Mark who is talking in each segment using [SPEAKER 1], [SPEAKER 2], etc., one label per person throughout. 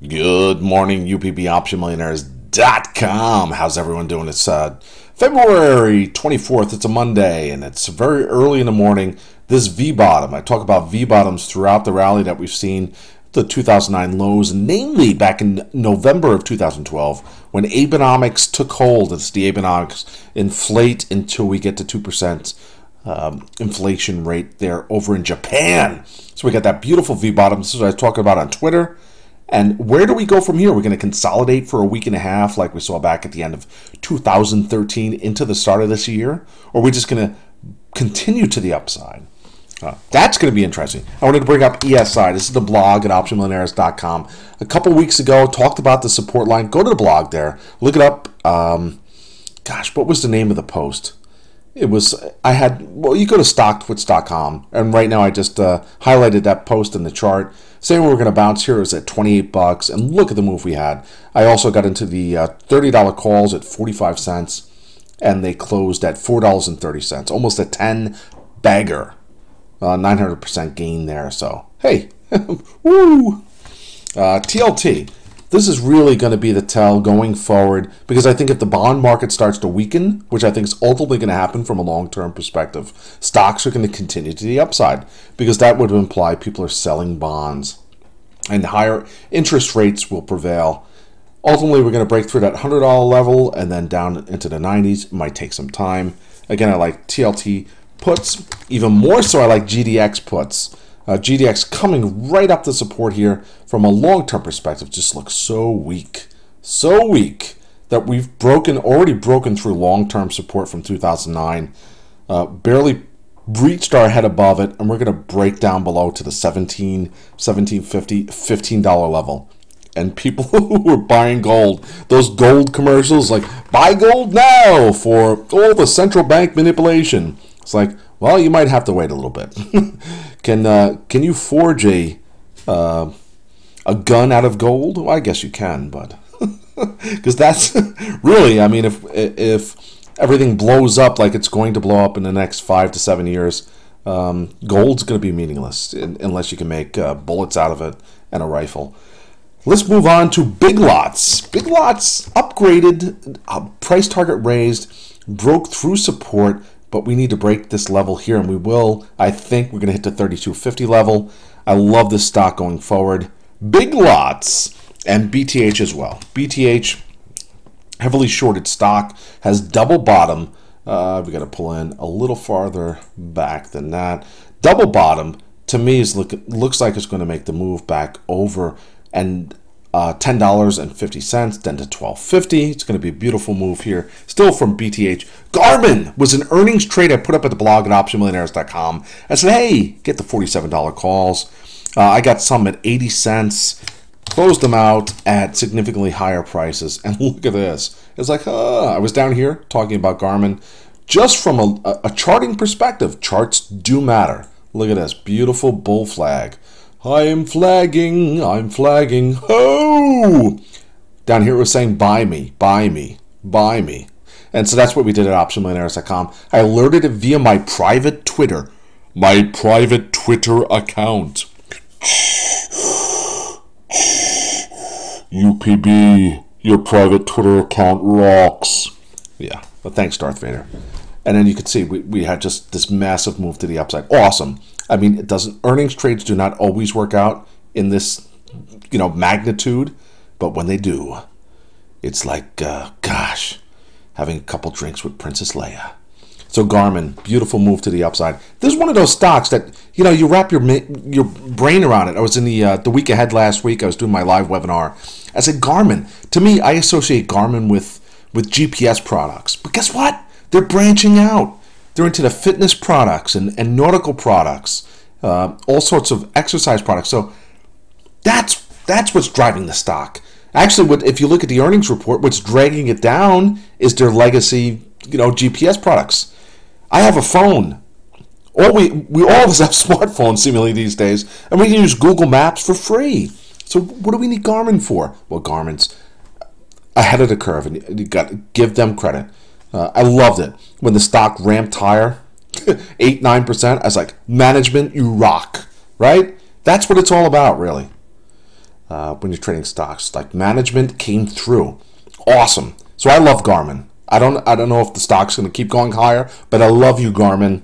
[SPEAKER 1] Good morning, UPB OptionMillionaires.com. How's everyone doing? It's February 24th. It's a Monday, and it's very early in the morning. This V-bottom, I talk about V-bottoms throughout the rally that we've seen, the 2009 lows, namely back in November of 2012, when Abenomics took hold. It's the Abenomics inflate until we get to 2% inflation rate there over in Japan. So we got that beautiful V-bottom. This is what I was talking about on Twitter. And where do we go from here? We're going to consolidate for a week and a half like we saw back at the end of 2013 into the start of this year? Or are we just going to continue to the upside? That's going to be interesting. I wanted to bring up ESI. This is the blog at OptionMillionaires.com. A couple weeks ago, talked about the support line. Go to the blog there. Look it up. What was the name of the post? You go to StockTwits.com, and right now I just highlighted that post in the chart. Saying we're going to bounce here is at $28, and look at the move we had. I also got into the $30 calls at 45 cents, and they closed at $4.30, almost a 10 bagger, 900% gain there. So hey, woo! TLT. This is really going to be the tell going forward, because I think if the bond market starts to weaken, which I think is ultimately going to happen from a long-term perspective, stocks are going to continue to the upside, because that would imply people are selling bonds and higher interest rates will prevail. Ultimately, we're going to break through that $100 level and then down into the 90s. It might take some time. Again, I like TLT puts. Even more so, I like GDX puts. GDX coming right up to support here from a long-term perspective just looks so weak that we've already broken through long-term support from 2009, barely breached our head above it, and we're going to break down below to the $17.50, $15 level. And people who were buying gold, those gold commercials like buy gold now for all the central bank manipulation. It's like, well, you might have to wait a little bit. Can you forge a gun out of gold? Well, I guess you can, but because that's really, I mean, if everything blows up like it's going to blow up in the next 5 to 7 years, gold's going to be meaningless unless you can make bullets out of it and a rifle. Let's move on to Big Lots. Big Lots upgraded, price target raised, broke through support. But we need to break this level here, and we will. I think we're going to hit the 32.50 level. I love this stock going forward. Big Lots and BTH as well. BTH, heavily shorted stock, has double bottom. We got to pull in a little farther back than that. Double bottom, to me, looks like it's going to make the move back over and $10.50, then to $12.50. It's going to be a beautiful move here. Still from BTH. Garmin was an earnings trade I put up at the blog at OptionMillionaires.com. I said, hey, get the $47 calls. I got some at 80 cents. Closed them out at significantly higher prices. And look at this. It's like, I was down here talking about Garmin. Just from a charting perspective, charts do matter. Look at this. Beautiful bull flag. I'm flagging, ho! Down here it was saying, buy me, buy me, buy me. And so that's what we did at OptionMillionaires.com. I alerted it via my private Twitter account. UPB, your private Twitter account rocks. Yeah, but thanks, Darth Vader. And then you could see we had just this massive move to the upside. Awesome. I mean, earnings trades do not always work out in this, magnitude, but when they do, it's like, having a couple drinks with Princess Leia. So Garmin, beautiful move to the upside. This is one of those stocks that, you wrap your brain around it. I was in the week ahead last week. I was doing my live webinar. I said, Garmin. To me, I associate Garmin with GPS products. But guess what? They're branching out. They're into the fitness products and nautical products, all sorts of exercise products. So that's what's driving the stock. Actually, if you look at the earnings report, what's dragging it down is their legacy, GPS products. I have a phone. We all of us have smartphones seemingly these days, and we can use Google Maps for free. So what do we need Garmin for? Well, Garmin's ahead of the curve, and you got to give them credit. I loved it when the stock ramped higher, 8-9%. I was like, management, you rock, right? That's what it's all about, really. when you're trading stocks. Like management came through, awesome. So I love Garmin. I don't know if the stock's going to keep going higher, but I love you, Garmin.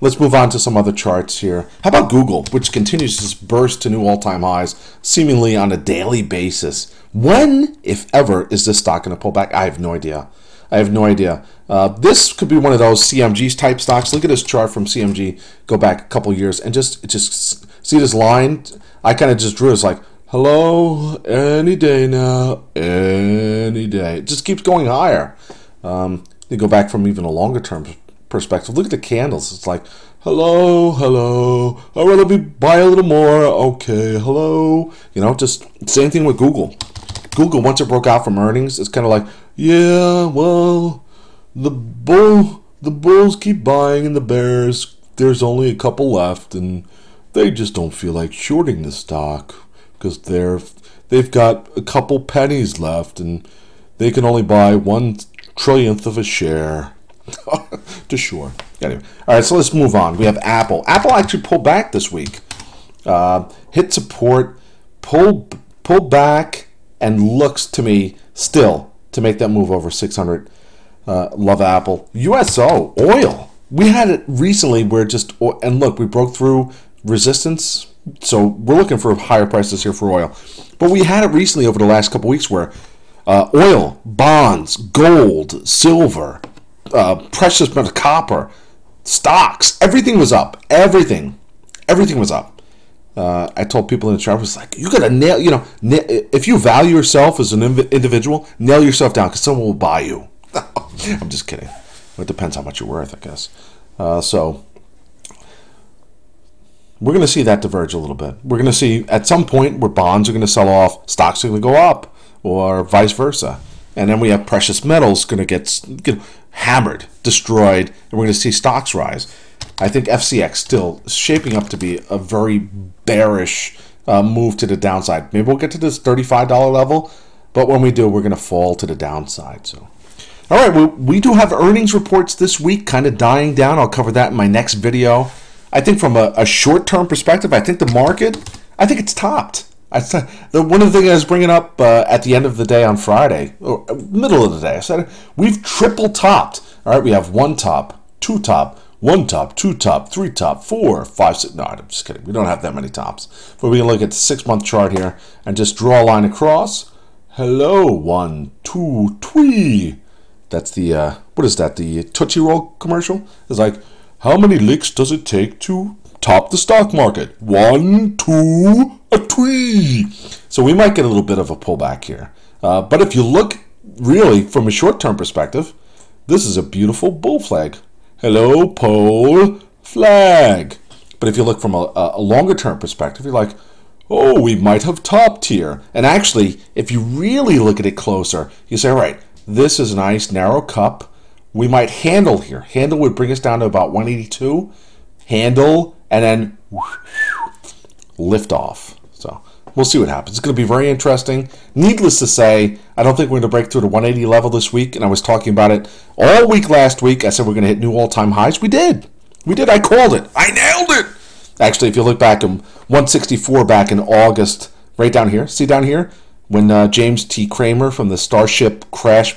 [SPEAKER 1] Let's move on to some other charts here. How about Google, which continues to burst to new all-time highs, seemingly on a daily basis? When, if ever, is this stock going to pull back? I have no idea. I have no idea. This could be one of those CMGs type stocks. Look at this chart from CMG. Go back a couple years and just see this line. I kind of just drew it. It's like, hello, any day now, any day. It just keeps going higher. You go back from even a longer term perspective. Look at the candles. It's like, hello, hello. I'd rather buy a little more. Okay, hello. You know, just same thing with Google. Google, once it broke out from earnings, it's kind of like, yeah, well, the bulls keep buying and the bears, there's only a couple left and they just don't feel like shorting the stock because they've got a couple pennies left and they can only buy 1/1,000,000th of a share to short. Anyway, all right, so let's move on. We have Apple. Apple actually pulled back this week. Hit support, pulled back, and looks to me still to make that move over 600. Love Apple. USO, oil. We had it recently where and look, we broke through resistance. So we're looking for higher prices here for oil. But we had it recently over the last couple weeks where oil, bonds, gold, silver, precious metal, copper, stocks, everything was up. Everything was up. I told people in the chat, I was like, you got to nail, if you value yourself as an individual, nail yourself down because someone will buy you. I'm just kidding. It depends how much you're worth, I guess. So we're going to see that diverge a little bit. We're going to see at some point where bonds are going to sell off, stocks are going to go up, or vice versa. And then we have precious metals going to get hammered, destroyed, and we're going to see stocks rise. I think FCX still shaping up to be a very bearish move to the downside. Maybe we'll get to this $35 level, but when we do, we're going to fall to the downside. So, all right, well, we do have earnings reports this week, kind of dying down. I'll cover that in my next video. I think from a short-term perspective, I think the market, I think it's topped. One of the things I was bringing up at the end of the day on Friday, or middle of the day, I said we've triple topped. All right, we have one top, two top, one top, two top, three top, 4, 5, 6. No, I'm just kidding. We don't have that many tops. But we can look at the 6-month chart here and just draw a line across. Hello, 1, 2, 3. That's the, what is that, the Tootsie Roll commercial? It's like, how many licks does it take to top the stock market? 1, 2, 3. So we might get a little bit of a pullback here. But if you look really from a short-term perspective, this is a beautiful bull flag. Hello, pole flag. But if you look from a longer-term perspective, you're like, oh, we might have topped here. And actually, if you really look at it closer, you say, all right, this is a nice narrow cup. We might handle here. Handle would bring us down to about 182. Handle, and then lift off. So we'll see what happens. It's going to be very interesting. Needless to say, I don't think we're going to break through the 180 level this week, and I was talking about it all week last week. I said we're going to hit new all-time highs. We did. We did. I called it. I nailed it. Actually, if you look back in 164 back in August, right down here, see down here, when James T. Kramer from the Starship Crash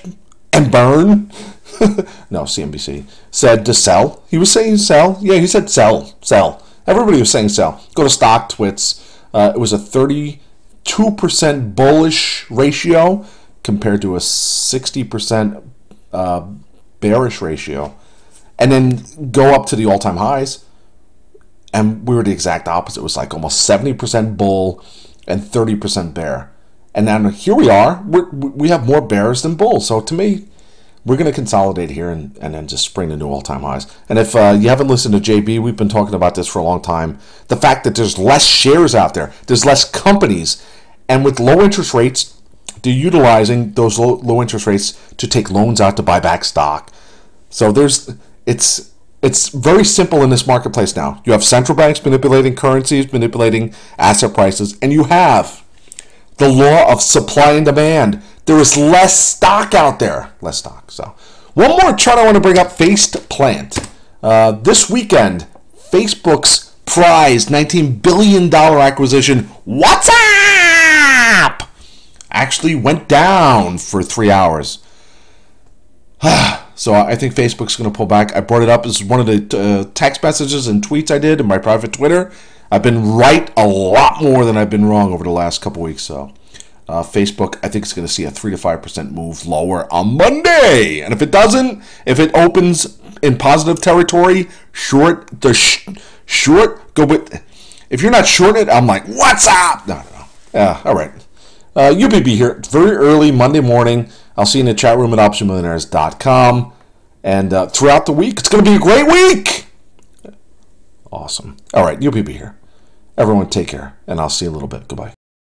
[SPEAKER 1] and Burn, no, CNBC, said to sell. He was saying sell. Yeah, he said sell, sell. Everybody was saying sell. Go to Stock Twits. It was a 32% bullish ratio compared to a 60% bearish ratio. And then go up to the all-time highs. And we were the exact opposite. It was like almost 70% bull and 30% bear. And now here we are. We have more bears than bulls. So to me, we're going to consolidate here and then just spring to new all-time highs. And if you haven't listened to JB, we've been talking about this for a long time. The fact that there's less shares out there, there's less companies, and with low interest rates, they're utilizing those low interest rates to take loans out to buy back stock. So it's very simple in this marketplace now. You have central banks manipulating currencies, manipulating asset prices, and you have the law of supply and demand. There is less stock out there. Less stock. So, one more chart I want to bring up, Faced Plant. This weekend, Facebook's prized $19 billion acquisition. What's up? actually went down for 3 hours. So I think Facebook's going to pull back. I brought it up as one of the text messages and tweets I did in my private Twitter. I've been right a lot more than I've been wrong over the last couple weeks. So Facebook, I think, is going to see a 3 to 5% move lower on Monday. And if it doesn't, if it opens in positive territory, short, go with. If you're not shorting it, I'm like, what's up? No. Yeah, all right. UPB here. It's very early Monday morning. I'll see you in the chat room at optionmillionaires.com. And throughout the week, it's going to be a great week. Awesome. All right, UPB here. Everyone take care, and I'll see you in a little bit. Goodbye.